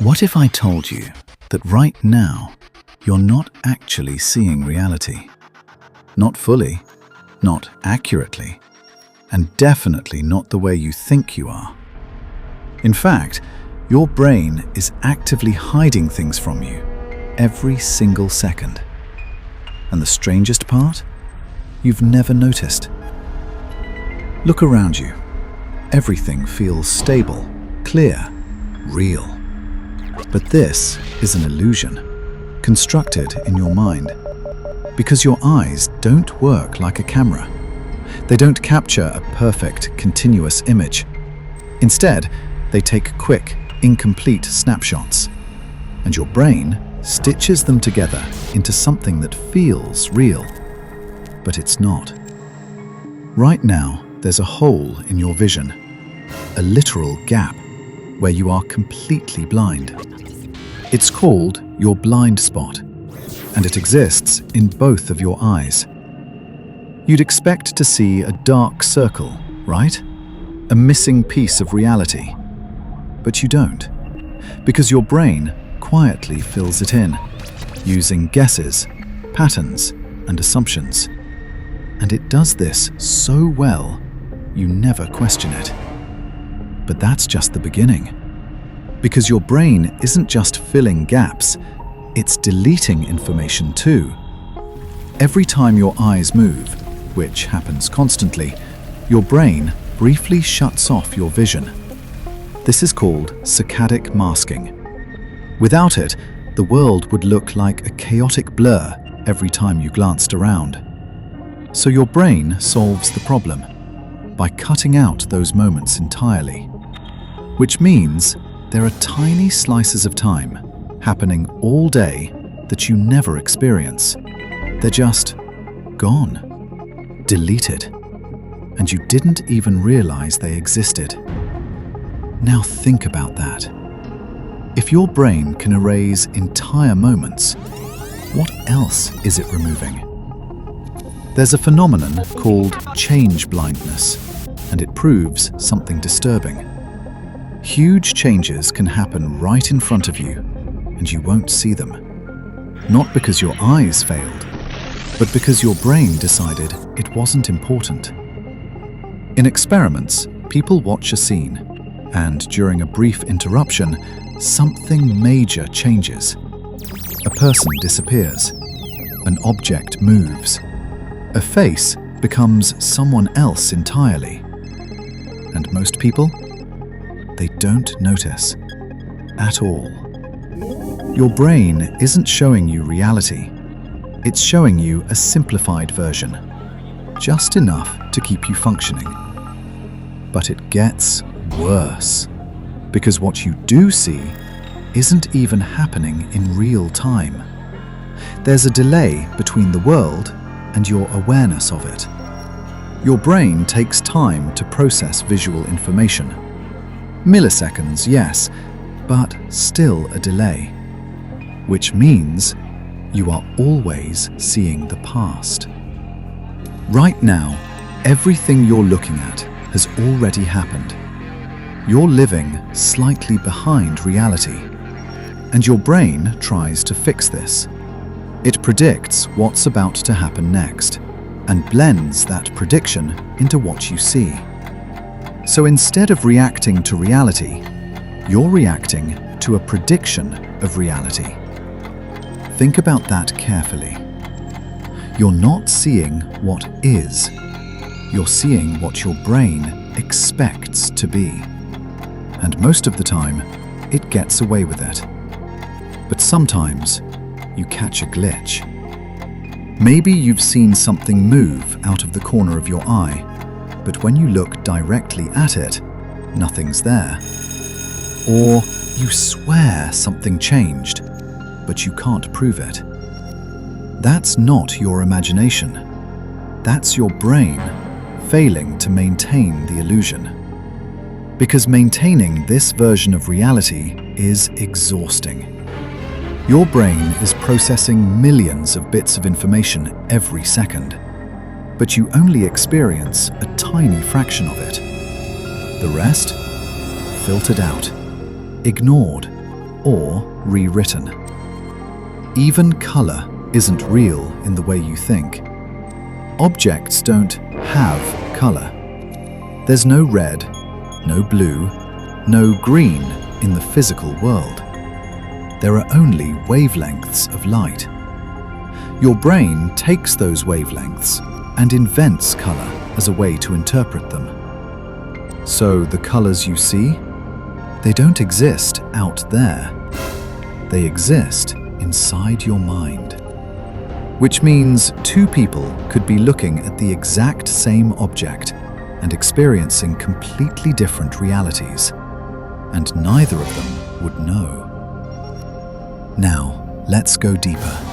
What if I told you that right now you're not actually seeing reality? Not fully, not accurately, and definitely not the way you think you are. In fact, your brain is actively hiding things from you every single second. And the strangest part? You've never noticed. Look around you. Everything feels stable, clear, real. But this is an illusion, constructed in your mind. Because your eyes don't work like a camera. They don't capture a perfect, continuous image. Instead, they take quick, incomplete snapshots. And your brain stitches them together into something that feels real. But it's not. Right now, there's a hole in your vision, a literal gap where you are completely blind. It's called your blind spot, and it exists in both of your eyes. You'd expect to see a dark circle, right? A missing piece of reality. But you don't, because your brain quietly fills it in, using guesses, patterns, and assumptions. And it does this so well, you never question it. But that's just the beginning. Because your brain isn't just filling gaps, it's deleting information too. Every time your eyes move, which happens constantly, your brain briefly shuts off your vision. This is called saccadic masking. Without it, the world would look like a chaotic blur every time you glanced around. So your brain solves the problem by cutting out those moments entirely. Which means there are tiny slices of time happening all day that you never experience. They're just gone, deleted, and you didn't even realize they existed. Now think about that. If your brain can erase entire moments, what else is it removing? There's a phenomenon called change blindness, and it proves something disturbing. Huge changes can happen right in front of you, and you won't see them. Not because your eyes failed, but because your brain decided it wasn't important. In experiments, people watch a scene, and during a brief interruption, something major changes. A person disappears. An object moves. A face becomes someone else entirely. And most people? They don't notice at all. Your brain isn't showing you reality. It's showing you a simplified version, just enough to keep you functioning. But it gets worse, because what you do see isn't even happening in real time. There's a delay between the world and your awareness of it. Your brain takes time to process visual information. Milliseconds, yes, but still a delay. Which means you are always seeing the past. Right now, everything you're looking at has already happened. You're living slightly behind reality, and your brain tries to fix this. It predicts what's about to happen next, and blends that prediction into what you see. So instead of reacting to reality, you're reacting to a prediction of reality. Think about that carefully. You're not seeing what is. You're seeing what your brain expects to be. And most of the time, it gets away with it. But sometimes, you catch a glitch. Maybe you've seen something move out of the corner of your eye, but when you look directly at it, nothing's there. Or you swear something changed, but you can't prove it. That's not your imagination. That's your brain failing to maintain the illusion. Because maintaining this version of reality is exhausting. Your brain is processing millions of bits of information every second, but you only experience a tiny fraction of it. The rest? Filtered out, ignored, or rewritten. Even color isn't real in the way you think. Objects don't have color. There's no red, no blue, no green in the physical world. There are only wavelengths of light. Your brain takes those wavelengths and invents color as a way to interpret them. So the colors you see, they don't exist out there. They exist inside your mind. Which means two people could be looking at the exact same object and experiencing completely different realities, and neither of them would know. Now, let's go deeper.